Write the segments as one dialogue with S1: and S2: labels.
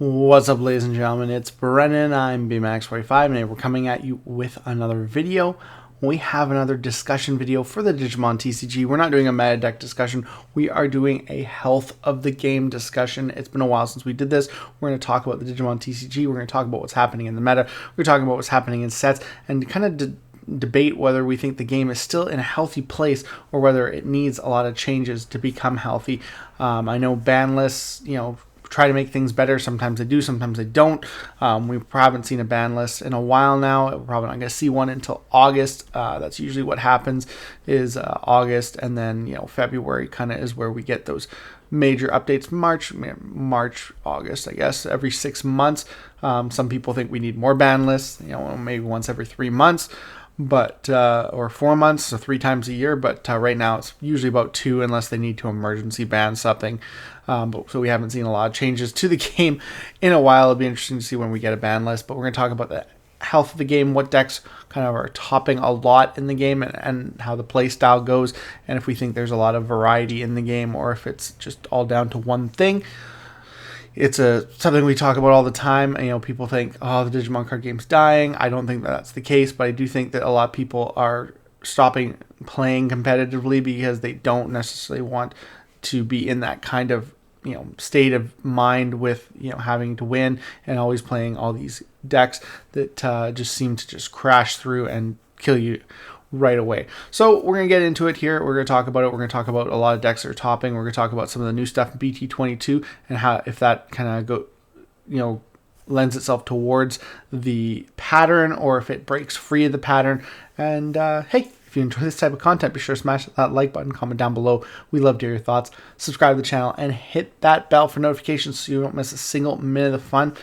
S1: What's up, ladies and gentlemen? It's Brennan. I'm BMax45, and we're coming at you with another video. We have another discussion video for the Digimon TCG. We're not doing a meta deck discussion. We are doing a health of the game discussion. It's been a while since we did this. We're going to talk about the Digimon TCG. We're going to talk about what's happening in the meta. We're talking about what's happening in sets and kind of debate whether we think the game is still in a healthy place or whether it needs a lot of changes to become healthy. I know ban lists, try to make things better. Sometimes they do, sometimes they don't. We haven't seen a ban list in a while now. We're probably not going to see one until August. That's usually what happens is August, and then February kind of is where we get those major updates. March, August, I guess, every 6 months. Some people think we need more ban lists, maybe once every 3 months. But or 4 months, so 3 times a year. But right now it's usually about 2, unless they need to emergency ban something. So we haven't seen a lot of changes to the game in a while. It'll be interesting to see when we get a ban list. But we're going to talk about the health of the game, what decks kind of are topping a lot in the game, and how the play style goes, and if we think there's a lot of variety in the game, or if it's just all down to one thing. It's something we talk about all the time. People think, oh, the Digimon card game's dying. I don't think that's the case, but I do think that a lot of people are stopping playing competitively because they don't necessarily want to be in that kind of state of mind with having to win and always playing all these decks that just seem to just crash through and kill you right away. So we're going to get into it here. We're going to talk about it. We're going to talk about a lot of decks that are topping. We're going to talk about some of the new stuff in BT22 and how, if that kind of lends itself towards the pattern, or if it breaks free of the pattern. And hey, if you enjoy this type of content, be sure to smash that like button, comment down below. We love to hear your thoughts. Subscribe to the channel and hit that bell for notifications so you don't miss a single minute of the fun.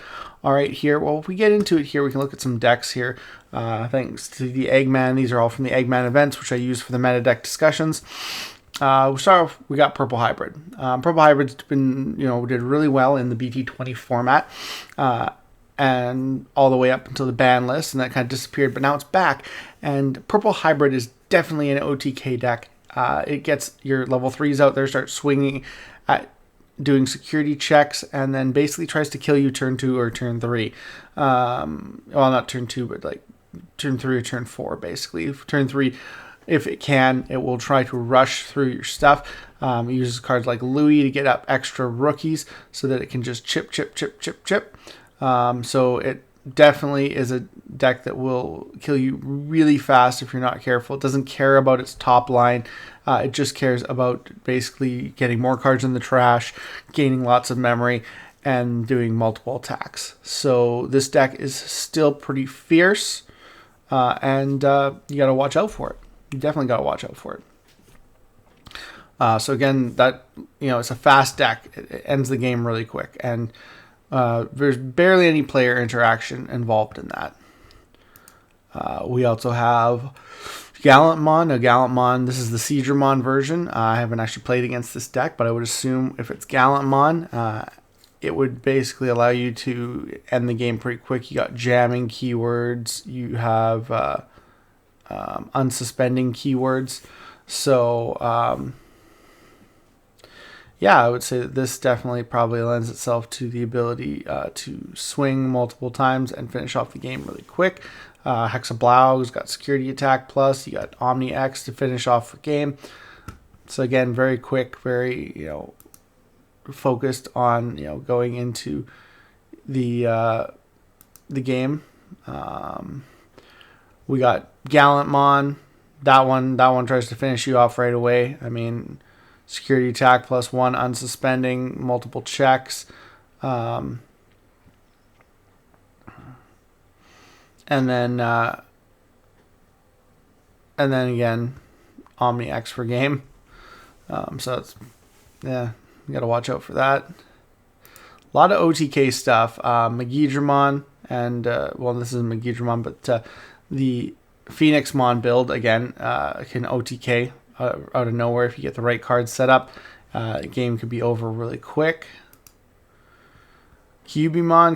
S1: All right, here, well, if we get into it here, we can look at some decks here. Thanks to the Eggman. These are all from the Eggman events, which I use for the meta deck discussions. We'll start off, we got Purple Hybrid. Purple Hybrid's been, did really well in the BT20 format. And all the way up until the ban list, and that kind of disappeared, but now it's back. And Purple Hybrid is definitely an OTK deck. It gets your level 3s out there, start swinging at doing security checks, and then basically tries to kill you turn 2 or turn 3. Well, not turn 2, but like turn 3 or turn 4, basically. Turn 3, if it can, it will try to rush through your stuff. It uses cards like Louis to get up extra rookies so that it can just chip. So it definitely is a deck that will kill you really fast if you're not careful. It doesn't care about its top line. It just cares about basically getting more cards in the trash, gaining lots of memory, and doing multiple attacks. So this deck is still pretty fierce, and you got to watch out for it. You definitely got to watch out for it. So again, that it's a fast deck. It ends the game really quick, and there's barely any player interaction involved in that. We also have Gallantmon. Now, Gallantmon, this is the Seadramon version. I haven't actually played against this deck, but I would assume if it's Gallantmon, it would basically allow you to end the game pretty quick. You got jamming keywords. You have unsuspending keywords. So, yeah, I would say that this definitely probably lends itself to the ability to swing multiple times and finish off the game really quick. Hexablaug's got security attack plus. You got Omni X to finish off the game. So again, very quick, very focused on going into the game. We got Gallantmon. That one tries to finish you off right away. I mean, security attack plus 1, unsuspending, multiple checks. And then again, Omni X for game. So it's, yeah, you got to watch out for that. A lot of OTK stuff. Megidramon and, well, this isn't Megidramon, but the Phoenixmon build, again, can OTK out of nowhere if you get the right cards set up. The game could be over really quick. Cubimon,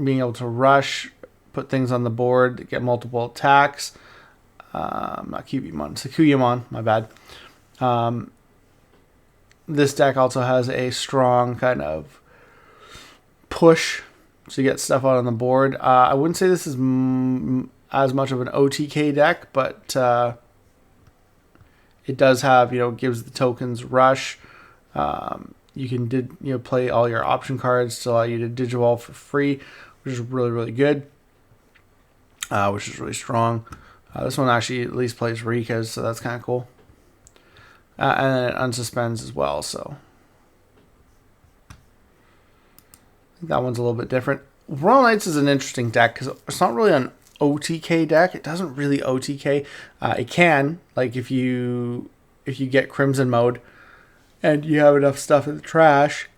S1: being able to rush, put things on the board, get multiple attacks. Not Cubimon, Sakuyamon, my bad. This deck also has a strong kind of push to get stuff out on the board. I wouldn't say this is as much of an OTK deck, but it does have, gives the tokens rush. You can play all your option cards to allow you to Digivolve for free, which is really, really good, which is really strong. This one actually at least plays Rikas, so that's kind of cool. And then it unsuspends as well, so I think that one's a little bit different. Royal Knights is an interesting deck because it's not really an OTK deck. It doesn't really OTK. It can, like if you get Crimson mode and you have enough stuff in the trash,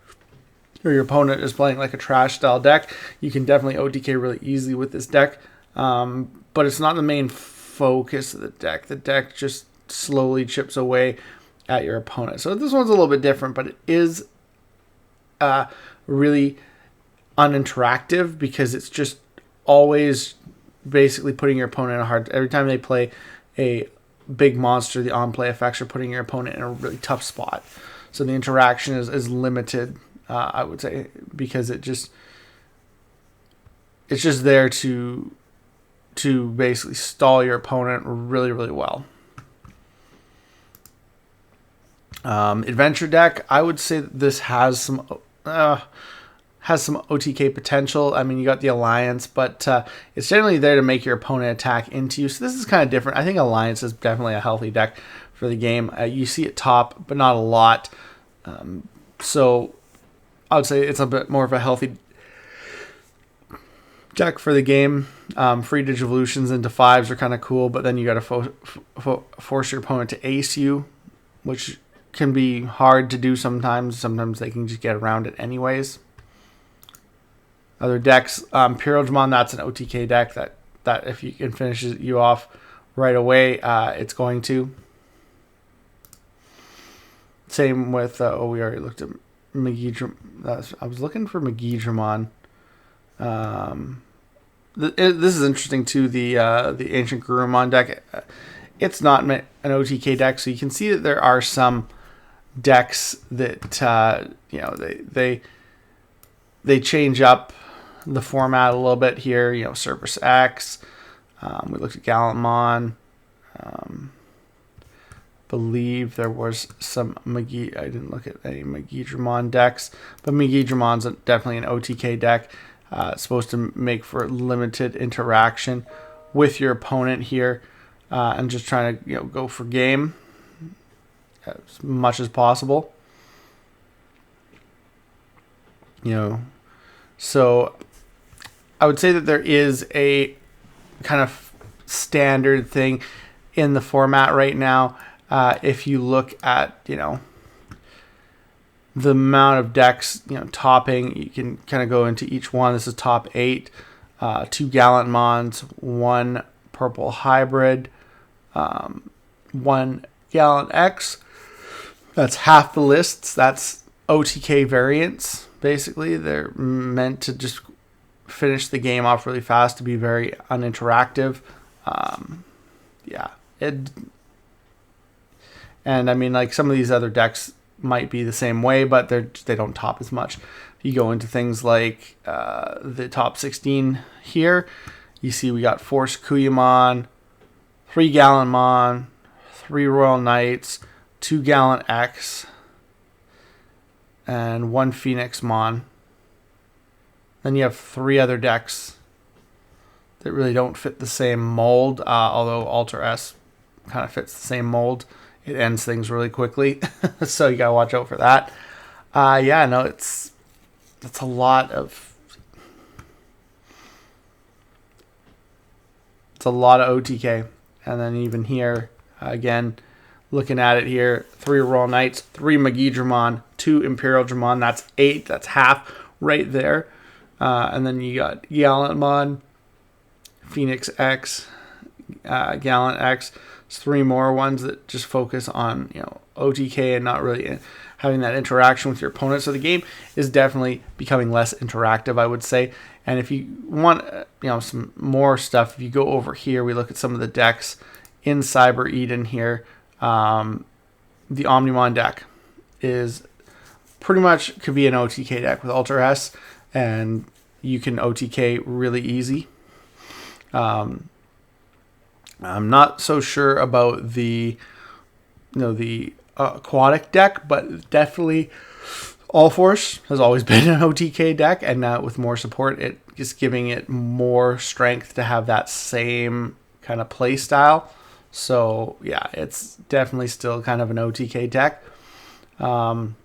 S1: or your opponent is playing like a trash style deck, you can definitely OTK really easily with this deck. But it's not the main focus of the deck. The deck just slowly chips away at your opponent. So this one's a little bit different, but it is really uninteractive because it's just always basically putting your opponent in a hard... Every time they play a big monster, the on-play effects are putting your opponent in a really tough spot. So the interaction is limited, I would say, because it's just there to basically stall your opponent really, really well. Adventure deck, I would say that this has some OTK potential. I mean, you got the Alliance, but it's generally there to make your opponent attack into you. So this is kind of different. I think Alliance is definitely a healthy deck for the game. You see it top, but not a lot. So I would say it's a bit more of a healthy deck for the game. Free Digivolutions into 5s are kind of cool, but then you got to force your opponent to ace you, which can be hard to do sometimes. Sometimes they can just get around it anyways. Other decks, Imperial Digimon, that's an OTK deck that if you can finish you off right away, it's going to. Same with, we already looked at Megidramon. I was looking for Megidramon. This is interesting too, the Ancient Gurumon deck. It's not an OTK deck, so you can see that there are some decks that they change up the format a little bit here. Cerberus X. We looked at Gallantmon. Believe there was some I didn't look at any Megidramon decks, but Megidramon's definitely an OTK deck. It's supposed to make for limited interaction with your opponent here, and just trying to go for game as much as possible. So I would say that there is a kind of standard thing in the format right now. If you look at, the amount of decks, topping, you can kind of go into each one. This is top 8, 2 Gallantmons, 1 purple hybrid, 1 Gallant X. That's half the lists. That's OTK variants, basically. They're meant to just finish the game off really fast, to be very uninteractive. And I mean, like, some of these other decks might be the same way, but they don't top as much. If you go into things like the top 16 here, you see we got 4 Sakuyamon, 3 Gallantmon, 3 Royal Knights, 2 Gallant X, and 1 Phoenixmon. Then you have 3 other decks that really don't fit the same mold, although Alter S kind of fits the same mold. It ends things really quickly, so you gotta watch out for that. That's a lot of OTK. And then even here, again, looking at it here, 3 Royal Knights, 3 Megidramon, 2 Imperial Digimon. That's 8. That's half right there. And then you got Gallantmon, Phoenix X, Gallant X. There's 3 more ones that just focus on OTK and not really having that interaction with your opponent. So the game is definitely becoming less interactive, I would say. And if you want some more stuff, if you go over here, we look at some of the decks in Cyber Eden here. The Omnimon deck is pretty much could be an OTK deck with Ultra S. and you can OTK really easy. I'm not so sure about the aquatic deck, but definitely All Force has always been an OTK deck, and now with more support, it is giving it more strength to have that same kind of play style. So yeah, it's definitely still kind of an OTK deck. The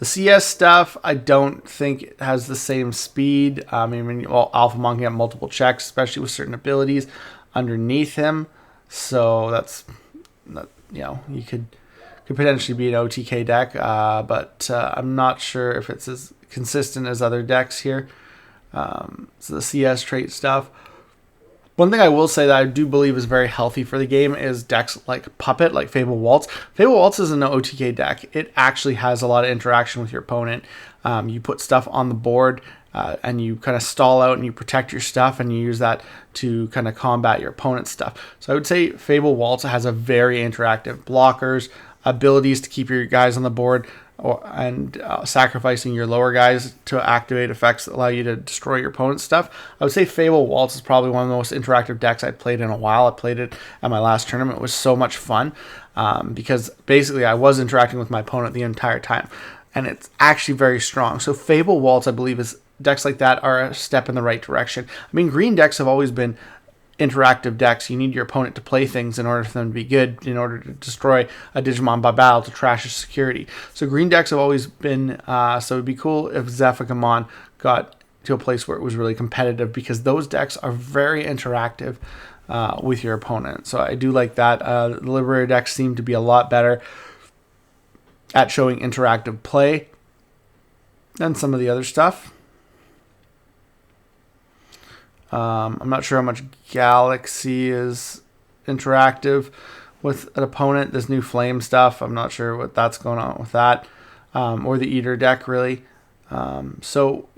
S1: CS stuff, I don't think it has the same speed. I mean, Alpha Mon can get multiple checks, especially with certain abilities underneath him. So that's, you could potentially be an OTK deck, but I'm not sure if it's as consistent as other decks here. So the CS trait stuff. One thing I will say that I do believe is very healthy for the game is decks like Puppet, like Fable Waltz. Fable Waltz is an OTK deck. It actually has a lot of interaction with your opponent. You put stuff on the board and you kind of stall out and you protect your stuff, and you use that to kind of combat your opponent's stuff. So I would say Fable Waltz has a very interactive blockers, abilities to keep your guys on the board, and sacrificing your lower guys to activate effects that allow you to destroy your opponent's stuff. I would say Fable Waltz is probably one of the most interactive decks I've played in a while. I played it at my last tournament. It was so much fun because basically I was interacting with my opponent the entire time, and it's actually very strong. So Fable Waltz, I believe, is decks like that are a step in the right direction. I mean, green decks have always been interactive decks. You need your opponent to play things in order for them to be good, in order to destroy a Digimon by battle, to trash his security. So green decks have always been, so it'd be cool if Zephygamon got to a place where it was really competitive, because those decks are very interactive with your opponent. So I do like that. The Liberator decks seem to be a lot better at showing interactive play than some of the other stuff. I'm not sure how much Galaxy is interactive with an opponent. This new Flame stuff, I'm not sure what that's going on with that, or the Eater deck, really. So,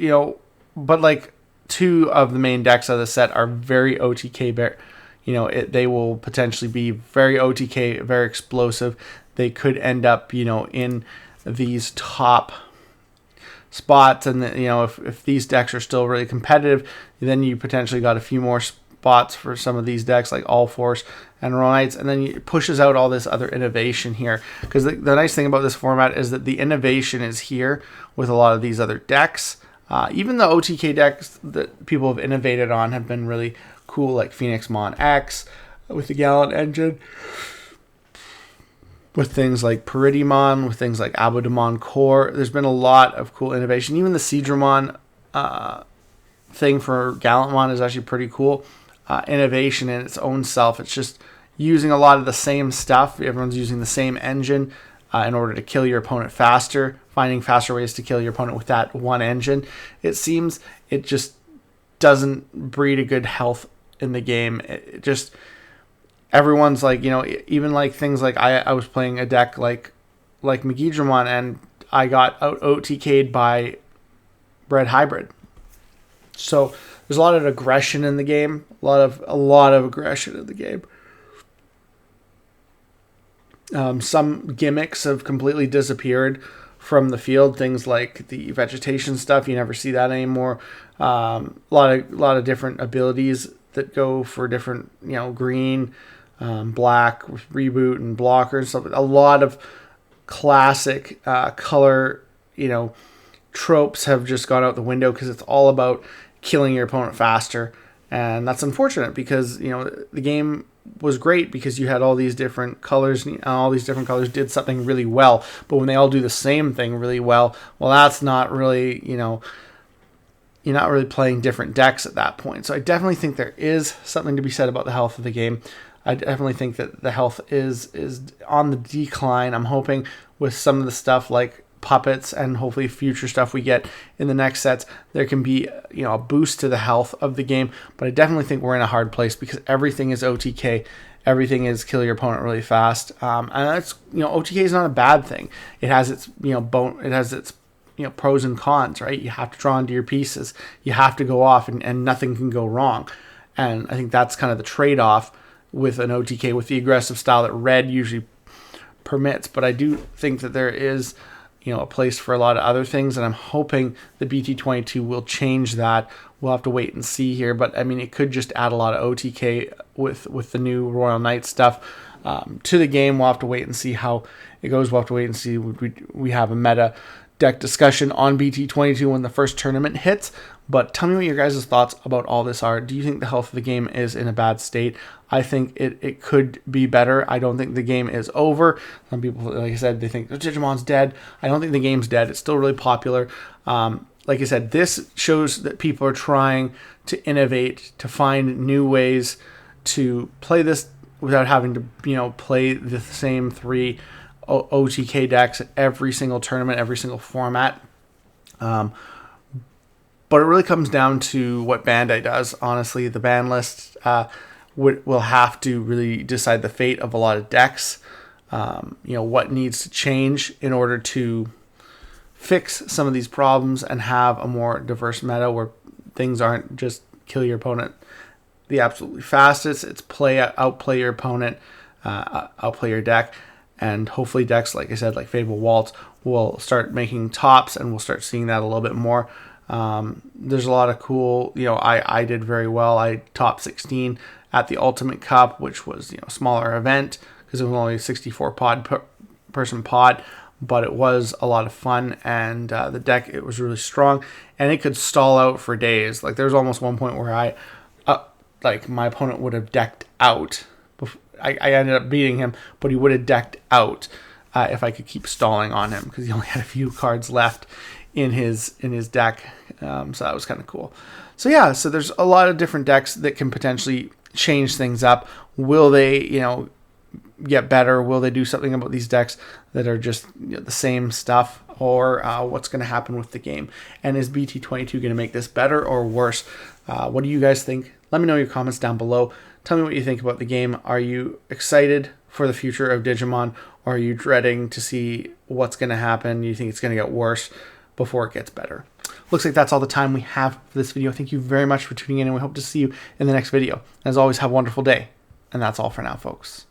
S1: but like 2 of the main decks of the set are very OTK. They will potentially be very OTK, very explosive. They could end up, in these top spots, and if these decks are still really competitive, then you potentially got a few more spots for some of these decks like All Force and Royal Knights, and then it pushes out all this other innovation here, because the nice thing about this format is that the innovation is here with a lot of these other decks. Even the OTK decks that people have innovated on have been really cool, like Phoenix Mon X with the Gallant engine, with things like Peridimon, with things like Abodamon Core. There's been a lot of cool innovation. Even the Seadramon thing for Gallantmon is actually pretty cool. Innovation in its own self. It's just using a lot of the same stuff. Everyone's using the same engine in order to kill your opponent faster, finding faster ways to kill your opponent with that one engine. It seems it just doesn't breed a good health in the game. It just... Everyone's like, even like things like I was playing a deck like Megidramon, and I got out OTK'd by Red Hybrid. So there's a lot of aggression in the game, a lot of aggression in the game. Some gimmicks have completely disappeared from the field. Things like the vegetation stuff, you never see that anymore. A lot of different abilities that go for different, green, black with reboot and blocker and stuff. A lot of classic color, tropes have just gone out the window, because it's all about killing your opponent faster. And that's unfortunate, because, the game was great because you had all these different colors, and all these different colors did something really well. But when they all do the same thing really well, that's not really, you're not really playing different decks at that point. So I definitely think there is something to be said about the health of the game. I definitely think that the health is on the decline. I'm hoping with some of the stuff like Puppets and hopefully future stuff we get in the next sets, there can be a boost to the health of the game. But I definitely think we're in a hard place, because everything is OTK. Everything is kill your opponent really fast. And that's, OTK is not a bad thing. It has its, it has its, pros and cons, right? You have to draw into your pieces. You have to go off, and nothing can go wrong. And I think that's kind of the trade-off with an OTK, with the aggressive style that red usually permits. But I do think that there is, a place for a lot of other things, and I'm hoping the BT22 will change that. We'll have to wait and see here, but I mean, it could just add a lot of OTK with the new Royal Knight stuff to the game. We'll have to wait and see how it goes. We'll have to wait and see. We have a meta deck discussion on BT22 when the first tournament hits. But tell me what your guys' thoughts about all this are. Do you think the health of the game is in a bad state? I think it could be better. I don't think the game is over. Some people, like I said, they think Digimon's dead. I don't think the game's dead. It's still really popular. Like I said, this shows that people are trying to innovate, to find new ways to play this without having to, play the same 3 OTK decks at every single tournament, every single format. But it really comes down to what Bandai does. Honestly, the ban list will have to really decide the fate of a lot of decks. What needs to change in order to fix some of these problems and have a more diverse meta where things aren't just kill your opponent the absolutely fastest. It's outplay your opponent, outplay your deck. And hopefully decks, like I said, like Fable Waltz, will start making tops, and we'll start seeing that a little bit more. There's a lot of cool, I did very well. I top 16 at the Ultimate Cup, which was, a smaller event because it was only a 64 person pod, but it was a lot of fun, and the deck, it was really strong, and it could stall out for days. Like, there was almost one point where my opponent would have decked out. I ended up beating him, but he would have decked out if I could keep stalling on him because he only had a few cards left in his deck. So that was kind of cool. So yeah, so there's a lot of different decks that can potentially change things up. Will they, get better? Will they do something about these decks that are just the same stuff? Or what's going to happen with the game? And is BT22 going to make this better or worse? What do you guys think? Let me know in your comments down below. Tell me what you think about the game. Are you excited for the future of Digimon? Or are you dreading to see what's going to happen? You think it's going to get worse before it gets better? Looks like that's all the time we have for this video. Thank you very much for tuning in, and we hope to see you in the next video. As always, have a wonderful day. And that's all for now, folks.